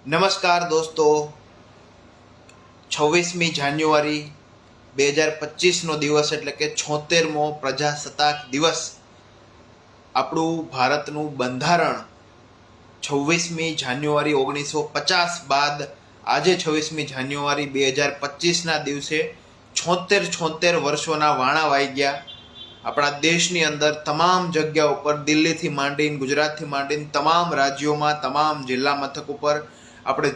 નમસ્કાર દોસ્તો, 26મી જાન્યુઆરી 2025નો દિવસ એટલે કે 76મો પ્રજાસત્તાક દિવસ. આપણું ભારતનું બંધારણ 26મી જાન્યુઆરી 1950 બાદ આજે 26મી જાન્યુઆરી 2025ના દિવસે 76 વર્ષોના વાણા વાઈ ગયા. આપણા દેશની અંદર તમામ જગ્યા ઉપર, દિલ્હીથી માંડીને ગુજરાતથી માંડીને તમામ રાજ્યોમાં, તમામ જિલ્લા મથક ઉપર આપણે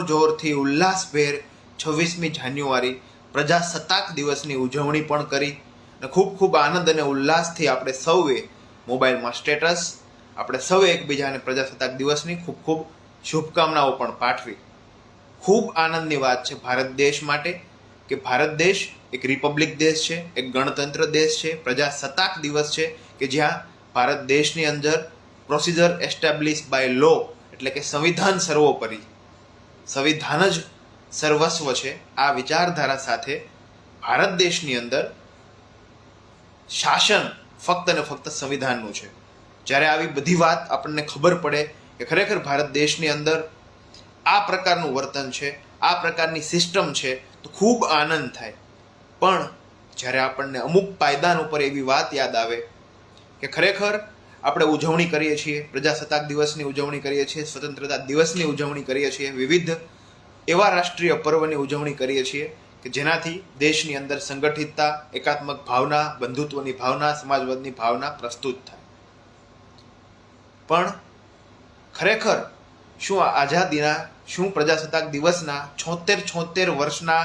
જોરથી ઉલ્લાસભેર 26મી જાન્યુઆરી પ્રજાસત્તાક દિવસની ઉજવણી પણ કરી અને ખૂબ આનંદ અને ઉલ્લાસથી આપણે સૌએ મોબાઈલમાં સ્ટેટસ, આપણે સૌએ એકબીજાને પ્રજાસત્તાક દિવસની ખૂબ શુભકામનાઓ પણ પાઠવી. ખૂબ આનંદની વાત છે ભારત દેશ માટે કે ભારત દેશ એક રિપબ્લિક દેશ છે, એક ગણતંત્ર દેશ છે, પ્રજાસત્તાક દિવસ છે કે જ્યાં ભારત દેશની અંદર પ્રોસિજર એસ્ટાબ્લિશ બાય લો એટલે કે સંવિધાન સર્વોપરી, સંવિધાન જ સર્વસ્વ છે. આ વિચારધારા સાથે ભારત દેશની અંદર શાસન ફક્ત અને ફક્ત સંવિધાનનું છે. જ્યારે આવી બધી વાત આપણને ખબર પડે કે ખરેખર ભારત દેશની અંદર આ પ્રકારનું વર્તન છે, આ પ્રકારની સિસ્ટમ છે, તો ખૂબ આનંદ થાય. પણ જ્યારે આપણને અમુક પાયદાન ઉપર એવી વાત યાદ આવે કે ખરેખર આપણે ઉજવણી કરીએ છીએ, પ્રજાસત્તાક દિવસની ઉજવણી કરીએ છીએ, સ્વતંત્રતા દિવસની ઉજવણી કરીએ છીએ, વિવિધ એવા રાષ્ટ્રીય પર્વની ઉજવણી કરીએ છીએ કે જેનાથી દેશની અંદર સંગઠિતતા, એકાત્મક ભાવના, બંધુત્વની ભાવના, સમાજવાદની ભાવના પ્રસ્તુત થાય. પણ ખરેખર શું આઝાદીના, શું પ્રજાસત્તાક દિવસના 76 વર્ષના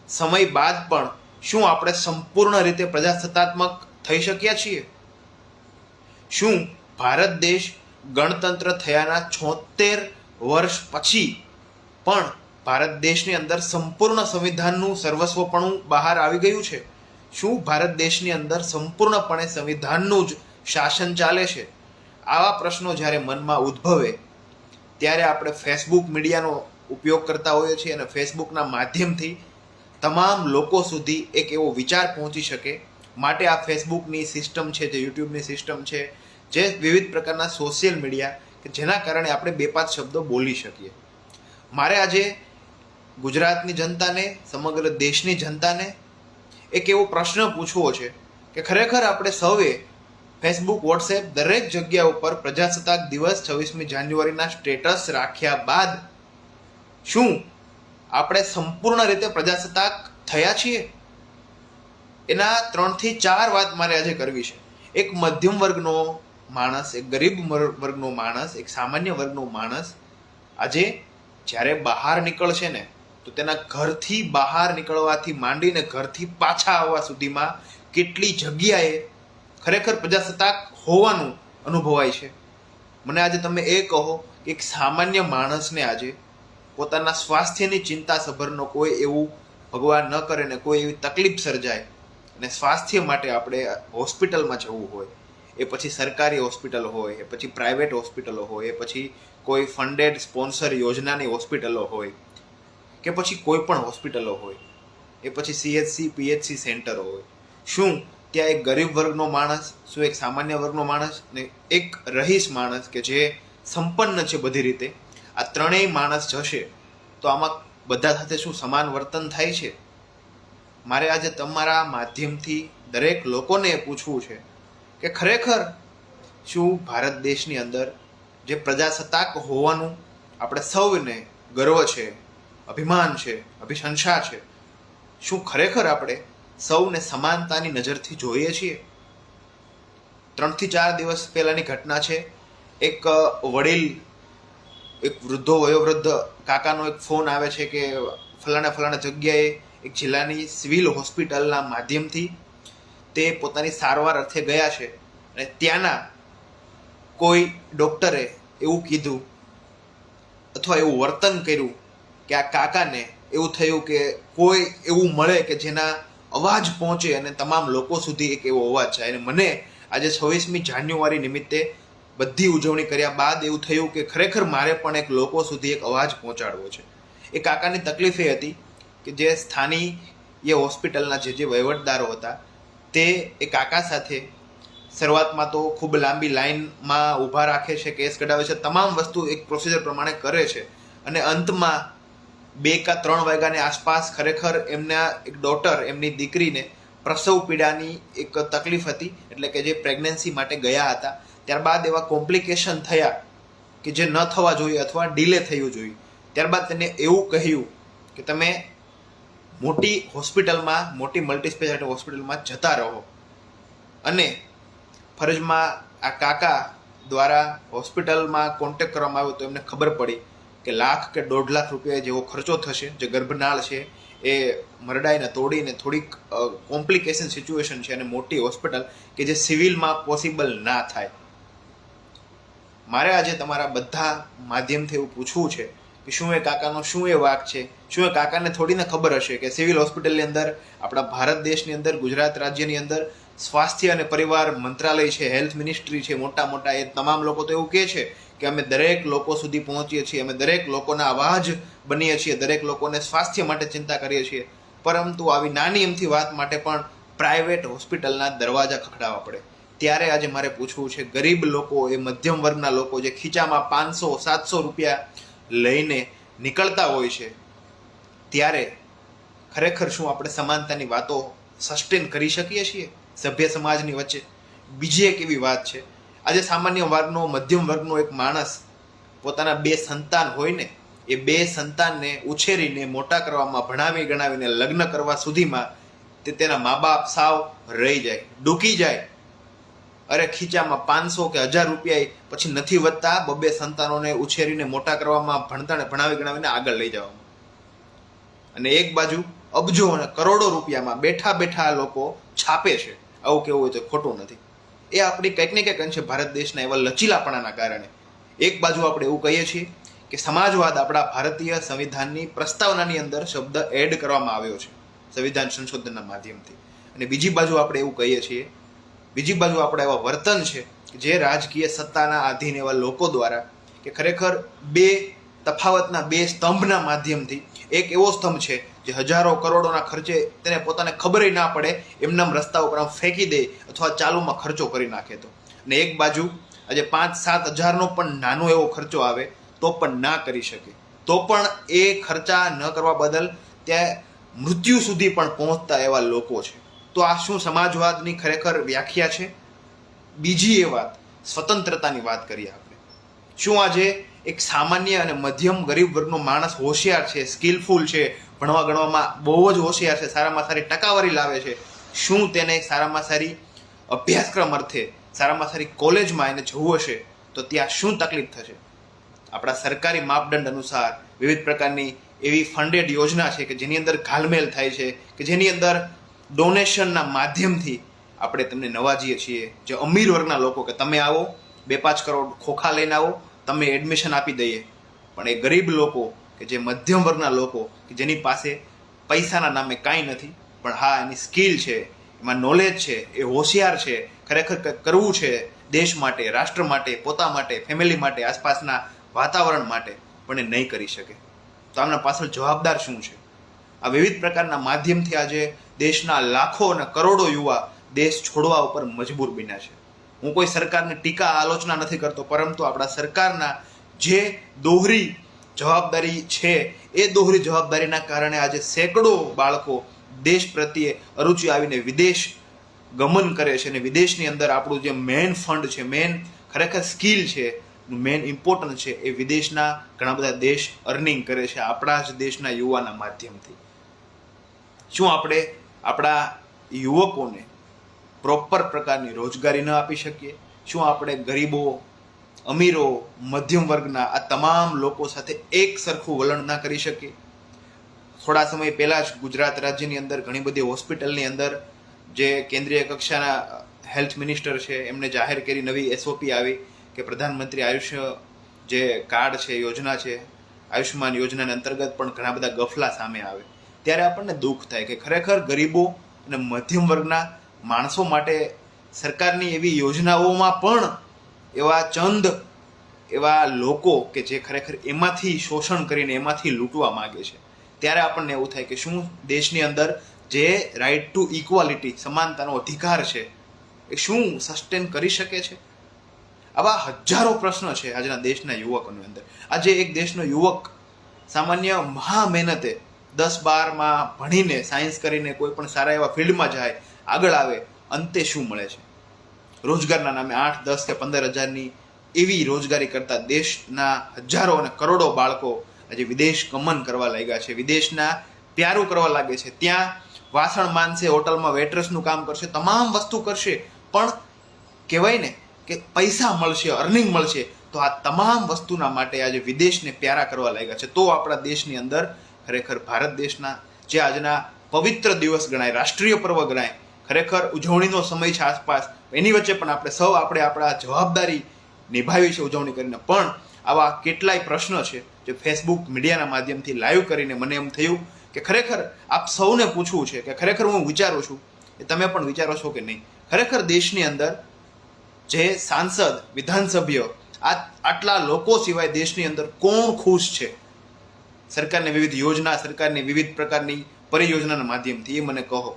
સમય બાદ પણ શું આપણે સંપૂર્ણ રીતે પ્રજાસત્તાત્મક થઈ શક્યા છીએ? શું ભારત દેશ ગણતંત્ર થયાના 76 વર્ષ પછી પણ ભારત દેશની અંદર સંપૂર્ણ સંવિધાનનું સર્વસ્વપણું બહાર આવી ગયું છે? શું ભારત દેશની અંદર સંપૂર્ણપણે સંવિધાનનું જ શાસન ચાલે છે? આવા પ્રશ્નો જ્યારે મનમાં ઉદ્ભવે ત્યારે આપણે ફેસબુક મીડિયાનો ઉપયોગ કરતા હોઈએ છીએ અને ફેસબુકના માધ્યમથી તમામ લોકો સુધી એક એવો વિચાર પહોંચી શકે માટે આ ફેસબુકની સિસ્ટમ છે, જે યુટ્યુબની સિસ્ટમ છે, જે વિવિધ પ્રકારના સોશિયલ મીડિયા કે જેના કારણે આપણે બે પાંચ શબ્દો બોલી શકીએ. મારે આજે ગુજરાતની જનતાને, સમગ્ર દેશની જનતાને એક એવો પ્રશ્ન પૂછવો છે કે ખરેખર આપણે સૌએ ફેસબુક, વોટ્સએપ દરેક જગ્યા ઉપર પ્રજાસત્તાક દિવસ 26મી જાન્યુઆરીના સ્ટેટસ રાખ્યા બાદ શું આપણે સંપૂર્ણ રીતે પ્રજાસત્તાક થયા છીએ? એના 3 થી 4 વાત મારે આજે કરવી છે. એક મધ્યમ વર્ગનો માણસ, એક ગરીબ વર્ગનો માણસ, એક સામાન્ય વર્ગનો માણસ આજે જ્યારે બહાર નીકળશે ને તો તેના ઘરથી બહાર નીકળવાથી માંડીને ઘરથી પાછા આવવા સુધીમાં કેટલી જગ્યાએ ખરેખર પ્રજાસત્તાક હોવાનું અનુભવાય છે. મને આજે તમે એ કહો કે એક સામાન્ય માણસને આજે પોતાના સ્વાસ્થ્યની ચિંતા સભરનો કોઈ એવું ભગવાન ન કરે ને કોઈ એવી તકલીફ સર્જાય અને સ્વાસ્થ્ય માટે આપણે હોસ્પિટલમાં જવું હોય, એ પછી સરકારી હોસ્પિટલ હોય, એ પછી પ્રાઇવેટ હોસ્પિટલો હોય, એ પછી કોઈ ફંડેડ સ્પોન્સર યોજનાની હોસ્પિટલો હોય, કે પછી કોઈ પણ હોસ્પિટલો હોય, એ પછી CHC PHC સેન્ટરો હોય, શું ત્યાં એક ગરીબ વર્ગનો માણસ, શું એક સામાન્ય વર્ગનો માણસ ને એક રહીશ માણસ કે જે સંપન્ન છે બધી રીતે, આ ત્રણેય માણસ જશે તો આમાં બધા સાથે શું સમાન વર્તન થાય છે? મારે આજે તમારા માધ્યમથી દરેક લોકોને પૂછવું છે કે ખરેખર શું ભારત દેશની અંદર જે પ્રજાસત્તાક હોવાનું આપણે સૌને ગર્વ છે, અભિમાન છે, અભિશંસા છે, શું ખરેખર આપણે સૌને સમાનતાની નજરથી જોઈએ છીએ? 3 થી 4 દિવસ પહેલાની ઘટના છે. એક વડીલ, એક વયોવૃદ્ધ કાકાનો એક ફોન આવે છે કે ફલાણા જગ્યાએ એક જિલ્લાની સિવિલ હોસ્પિટલના માધ્યમથી તે પોતાની સારવાર અર્થે ગયા છે અને ત્યાંના કોઈ ડૉક્ટરે એવું કીધું અથવા એવું વર્તન કર્યું કે આ કાકાને એવું થયું કે કોઈ એવું મળે કે જેના અવાજ પહોંચે અને તમામ લોકો સુધી એક એવો અવાજ જાય. અને મને આજે 26મી જાન્યુઆરી નિમિત્તે બધી ઉજવણી કર્યા બાદ એવું થયું કે ખરેખર મારે પણ એક લોકો સુધી એક અવાજ પહોંચાડવો છે. એ કાકાની તકલીફ એ હતી કે જે સ્થાનીય હોસ્પિટલના જે વહીવટદારો હતા તે એ કાકા સાથે શરૂઆતમાં તો ખૂબ લાંબી લાઈનમાં ઊભા રાખે છે, કેસ કઢાવે છે, તમામ વસ્તુ એક પ્રોસિજર પ્રમાણે કરે છે. અને અંતમાં 2 કે 3 વાગ્યાની આસપાસ ખરેખર એમના એક ડોટર, એમની દીકરીને પ્રસવ પીડાની એક તકલીફ હતી, એટલે કે જે પ્રેગ્નન્સી માટે ગયા હતા. ત્યારબાદ એવા કોમ્પ્લિકેશન થયા કે જે ન થવા જોઈએ અથવા ડીલે થયું જોઈએ. ત્યારબાદ તેને એવું કહ્યું કે તમે મોટી હોસ્પિટલમાં, મોટી મલ્ટી સ્પેશિયાલિટી હોસ્પિટલમાં જતા રહો. અને ફરજમાં આ કાકા દ્વારા હોસ્પિટલમાં કોન્ટેક્ટ કરવામાં આવ્યો તો એમને ખબર પડી કે લાખ કે 1.5 લાખ રૂપિયા જેવો ખર્ચો થશે. જે ગર્ભનાળ છે એ મરડાઈને તોડીને થોડીક કોમ્પ્લિકેશન સિચ્યુએશન છે અને મોટી હોસ્પિટલ કે જે સિવિલમાં પોસિબલ ના થાય. મારે આજે તમારા બધા માધ્યમથી એવું પૂછવું છે કે શું એ કાકાનો શું એ વાક છે? શું એ કાકાને થોડીને ખબર હશે કે સિવિલ હોસ્પિટલની અંદર, આપણા ભારત દેશની અંદર, ગુજરાત રાજ્યની અંદર સ્વાસ્થ્ય અને પરિવાર મંત્રાલય છે, હેલ્થ મિનિસ્ટ્રી છે, મોટા મોટા એ તમામ લોકો તો એવું કહે છે કે અમે દરેક લોકો સુધી પહોંચીએ છીએ, અમે દરેક લોકોના અવાજ બનીએ છીએ, દરેક લોકોને સ્વાસ્થ્ય માટે ચિંતા કરીએ છીએ. પરંતુ આવી નાની એમથી વાત માટે પણ પ્રાઇવેટ હોસ્પિટલના દરવાજા ખખડાવવા પડે. ત્યારે આજે મારે પૂછવું છે, ગરીબ લોકો, એ મધ્યમ વર્ગના લોકો જે ખીચામાં 500-700 રૂપિયા લઈને નીકળતા હોય છે, ત્યારે ખરેખર શું આપણે સમાનતાની વાતો સસ્ટેન કરી શકીએ છીએ સભ્ય સમાજની વચ્ચે? બીજી એક એવી વાત છે, આજે સામાન્ય વર્ગનો, મધ્યમ વર્ગનો એક માણસ પોતાના 2 સંતાન હોય ને, એ 2 સંતાનને ઉછેરીને મોટા કરવામાં, ભણાવી ગણાવીને લગ્ન કરવા સુધીમાં તે તેના મા બાપ સાવ રહી જાય, ડૂકી જાય. અરે ખીચામાં 500 કે 1000 રૂપિયા પછી નથી વધતા 2 સંતાનોને ઉછેરીને મોટા કરવામાં, ભણાવી ગણાવીને આગળ લઈ જવામાં. અને એક બાજુ અબજો અને કરોડો રૂપિયામાં બેઠા બેઠા લોકો છાપે છે. આવું કેવું હોય તો ખોટું નથી. એ આપણી કંઈક ને કંઈક અંશે ભારત દેશના એવા લચીલાપણાના કારણે. એક બાજુ આપણે એવું કહીએ છીએ કે સમાજવાદ આપણા ભારતીય સંવિધાનની પ્રસ્તાવનાની અંદર શબ્દ એડ કરવામાં આવ્યો છે સંવિધાન સંશોધનના માધ્યમથી, અને બીજી બાજુ આપણે એવું કહીએ છીએ, બીજી બાજુ આપણે એવા વર્તન છે કે જે રાજકીય સત્તાના આધીન એવા લોકો દ્વારા, કે ખરેખર 2 તફાવતના 2 સ્તંભના માધ્યમથી એક એવો સ્તંભ છે જે હજારો કરોડોના ખર્ચે તેને પોતાને ખબર ના પડે એમનામ રસ્તા ઉપર ફેંકી દે અથવા ચાલુમાં ખર્ચો કરી નાખે તો. અને એક બાજુ આજે 5-7 હજારનો પણ નાનો એવો ખર્ચો આવે તો પણ ના કરી શકે, તો પણ એ ખર્ચા ન કરવા બદલ ત્યાં મૃત્યુ સુધી પણ પહોંચતા એવા લોકો છે. તો આ શું સમાજવાદની ખરેખર વ્યાખ્યા છે? બીજી એ વાત, સ્વતંત્રતાની વાત કરીએ આપણે. શું આજે એક સામાન્ય અને મધ્યમ ગરીબ વર્ગનો માણસ હોશિયાર છે, સ્કિલફુલ છે, ભણવા ગણવામાં બહુ જ હોશિયાર છે, સારામાં સારી ટકાવારી લાવે છે, શું તેને સારામાં સારી અભ્યાસક્રમ અર્થે સારામાં સારી કોલેજમાં એને જવું હશે તો ત્યાં શું તકલીફ થશે? આપણા સરકારી માપદંડ અનુસાર વિવિધ પ્રકારની એવી ફંડેડ યોજના છે કે જેની અંદર ઘાલમેલ થાય છે, કે જેની અંદર ડોનેશનના માધ્યમથી આપણે તેમને નવાજીએ છીએ. જે અમીર વર્ગના લોકો કે તમે આવો, 2-5 કરોડ ખોખા લઈને આવો, તમે એડમિશન આપી દઈએ. પણ એ ગરીબ લોકો કે જે મધ્યમ વર્ગના લોકો કે જેની પાસે પૈસાના નામે કાંઈ નથી, પણ હા એની સ્કિલ છે, એમાં નોલેજ છે, એ હોશિયાર છે, ખરેખર કંઈક કરવું છે દેશ માટે, રાષ્ટ્ર માટે, પોતા માટે, ફેમિલી માટે, આસપાસના વાતાવરણ માટે, પણ એ નહીં કરી શકે. તો આમના પાછળ જવાબદાર શું છે? આ વિવિધ પ્રકારના માધ્યમથી આજે દેશના લાખો અને કરોડો યુવા દેશ છોડવા ઉપર મજબૂર બન્યા છે. હું કોઈ સરકારની ટીકા આલોચના નથી કરતો, પરંતુ આપણા સરકારના જે દોહરી જવાબદારી છે એ દોહરી જવાબદારીના કારણે આજે સેંકડો બાળકો દેશ પ્રત્યે અરુચિ આવીને વિદેશ ગમન કરે છે, અને વિદેશની અંદર આપણું જે મેઇન ફંડ છે, મેઇન ખરેખર સ્કિલ છે, મેઇન ઇમ્પોર્ટન્ટ છે, એ વિદેશના ઘણા બધા દેશ અર્નિંગ કરે છે આપણા જ દેશના યુવાના માધ્યમથી. શું આપણે આપણા યુવકોને પ્રોપર પ્રકારની રોજગારી ન આપી શકીએ? શું આપણે ગરીબો, અમીરો, મધ્યમ વર્ગના આ તમામ લોકો સાથે એક સરખું વલણ ના કરી શકીએ? થોડા સમય પહેલાં જ ગુજરાત રાજ્યની અંદર ઘણી બધી હોસ્પિટલની અંદર જે કેન્દ્રીય કક્ષાના હેલ્થ મિનિસ્ટર છે એમને જાહેર કરી નવી એસઓપી આવી કે પ્રધાનમંત્રી આયુષ્ય જે કાર્ડ છે, યોજના છે, આયુષ્યમાન યોજનાના અંતર્ગત પણ ઘણા બધા ગફલા સામે આવે. ત્યારે આપણને દુઃખ થાય કે ખરેખર ગરીબો અને મધ્યમ વર્ગના માણસો માટે સરકારની એવી યોજનાઓમાં પણ એવા ચંદ એવા લોકો કે જે ખરેખર એમાંથી શોષણ કરીને એમાંથી લૂંટવા માંગે છે. ત્યારે આપણને એવું થાય કે શું દેશની અંદર જે રાઇટ ટુ ઇક્વાલિટી, સમાનતાનો અધિકાર છે, એ શું સસ્ટેન કરી શકે છે? આવા હજારો પ્રશ્નો છે આજના દેશના યુવકોની અંદર. આજે એક દેશનો યુવક સામાન્ય મહા મહેનતે 10-12માં ભણીને સાયન્સ કરીને કોઈ પણ સારા એવા ફિલ્ડમાં જાય, આગળ આવે, અંતે શું મળે છે? રોજગારના નામે 8, 10 કે 15 હજારની એવી રોજગારી કરતા દેશના હજારો અને કરોડો બાળકો આજે વિદેશ ગમન કરવા લાગ્યા છે, વિદેશના પ્યારું કરવા લાગે છે. ત્યાં વાસણ માનશે, હોટલમાં વેટ્રેસનું કામ કરશે, તમામ વસ્તુ કરશે, પણ કહેવાય ને કે પૈસા મળશે, અર્નિંગ મળશે. તો આ તમામ વસ્તુના માટે આજે વિદેશને પ્યારા કરવા લાગ્યા છે. તો આપણા દેશની અંદર ખરેખર ભારત દેશના જે આજના પવિત્ર દિવસ ગણાય, રાષ્ટ્રીય પર્વ ગણાય, ખરેખર ઉજવણીનો સમય છે આસપાસ, એની વચ્ચે પણ આપણે આપણા જવાબદારી નિભાવી છે ઉજવણી કરીને. પણ આવા કેટલાય પ્રશ્નો છે જે ફેસબુક મીડિયાના માધ્યમથી લાઈવ કરીને મને એમ થયું કે ખરેખર આપ સૌને પૂછવું છે કે ખરેખર હું વિચારું છું એ તમે પણ વિચારો છો કે નહીં. ખરેખર દેશની અંદર જે સાંસદ, વિધાનસભ્ય, આટલા લોકો સિવાય દેશની અંદર કોણ ખુશ છે સરકારની વિવિધ યોજના, સરકારની વિવિધ પ્રકારની પરિયોજનાના માધ્યમથી? એ મને કહો.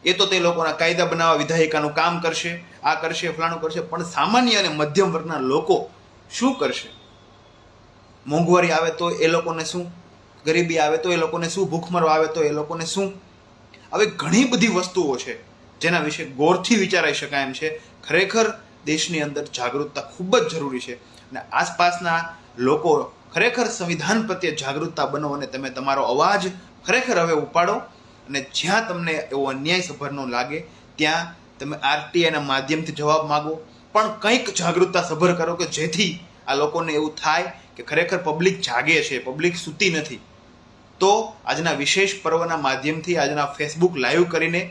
એ તો તે લોકોના કાયદા બનાવવા, વિધાયિકાનું કામ કરશે, આ કરશે, ફલાણું કરશે, પણ સામાન્ય અને મધ્યમ વર્ગના લોકો શું કરશે? મોંઘવારી આવે તો એ લોકોને શું? ગરીબી આવે તો એ લોકોને શું? ભૂખમરો આવે તો એ લોકોને શું? હવે ઘણી બધી વસ્તુઓ છે જેના વિશે ગૌરથી વિચારાઈ શકાય એમ છે. ખરેખર દેશની અંદર જાગૃતતા ખૂબ જ જરૂરી છે અને આસપાસના લોકો ખરેખર સંવિધાન પ્રત્યે જાગૃતતા બનો અને તમે તમારો અવાજ ખરેખર હવે ઉપાડો. અને જ્યાં તમને એવો અન્યાય સભરનો લાગે ત્યાં તમે આરટીઆઈના માધ્યમથી જવાબ માગો, પણ કંઈક જાગૃતતા સભર કરો કે જેથી આ લોકોને એવું થાય કે ખરેખર પબ્લિક જાગે છે, પબ્લિક સૂતી નથી. તો આજના વિશેષ પર્વના માધ્યમથી, આજના ફેસબુક લાઈવ કરીને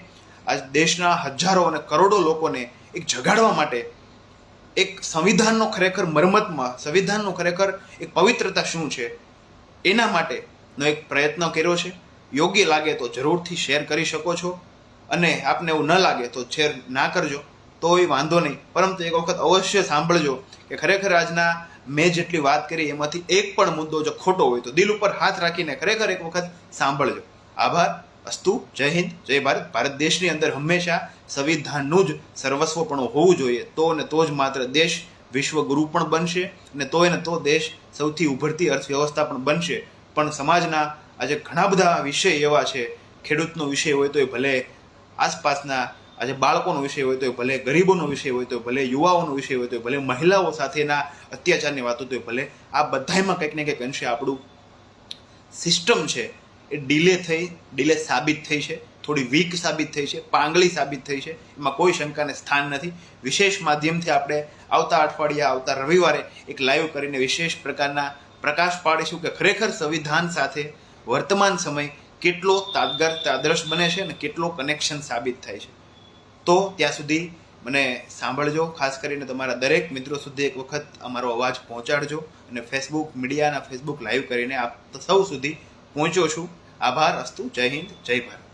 આજ દેશના હજારો અને કરોડો લોકોને એક જગાડવા માટે, એક સંવિધાનનો ખરેખર મરમતમાં, સંવિધાનનો ખરેખર એક પવિત્રતા શું છે એના માટેનો એક પ્રયત્ન કર્યો છે. યોગ્ય લાગે તો જરૂરથી શેર કરી શકો છો અને આપને એવું ન લાગે તો શેર ના કરજો તોય વાંધો નહીં, પરંતુ એક વખત અવશ્ય સાંભળજો કે ખરેખર આજના મેં જેટલી વાત કરી એમાંથી એક પણ મુદ્દો જો ખોટો હોય તો દિલ ઉપર હાથ રાખીને ખરેખર એક વખત સાંભળજો. આભાર. અસ્તુ. જય હિન્દ, જય ભારત. ભારત દેશની અંદર હંમેશા સંવિધાનનું જ સર્વસ્વપણું હોવું જોઈએ. તો ને તો જ માત્ર દેશ વિશ્વગુરુ પણ બનશે અને તોય ને તો દેશ સૌથી ઉભરતી અર્થવ્યવસ્થા પણ બનશે. પણ સમાજના આજે ઘણા બધા વિષય એવા છે, ખેડૂતનો વિષય હોય તો એ ભલે, આસપાસના આજે બાળકોનો વિષય હોય તો ભલે, ગરીબોનો વિષય હોય તો ભલે, યુવાઓનો વિષય હોય તો ભલે, મહિલાઓ સાથેના અત્યાચારની વાતો તો ભલે, આ બધામાં કંઈક ને કંઈક અંશે આપણું સિસ્ટમ છે એ ડીલે સાબિત થઈ છે, થોડી વીક સાબિત થઈ છે, પાંગળી સાબિત થઈ છે. એમાં કોઈ શંકાને સ્થાન નથી. વિશેષ માધ્યમથી આપણે આવતા અઠવાડિયા, આવતા રવિવારે એક લાઈવ કરીને વિશેષ પ્રકારના પ્રકાશ પાડીશું કે ખરેખર સંવિધાન સાથે વર્તમાન સમય કેટલો તાદરશ બને છે અને કેટલો કનેક્શન સાબિત થાય છે. તો ત્યાં સુધી મને સાંભળજો, ખાસ કરીને તમારા દરેક મિત્રો સુધી એક વખત અમારો અવાજ પહોંચાડજો અને ફેસબુક મીડિયાના ફેસબુક લાઈવ કરીને આપ સૌ સુધી પહોંચ્યો છું. આભાર. અસ્તુ. જય હિન્દ, જય ભારત.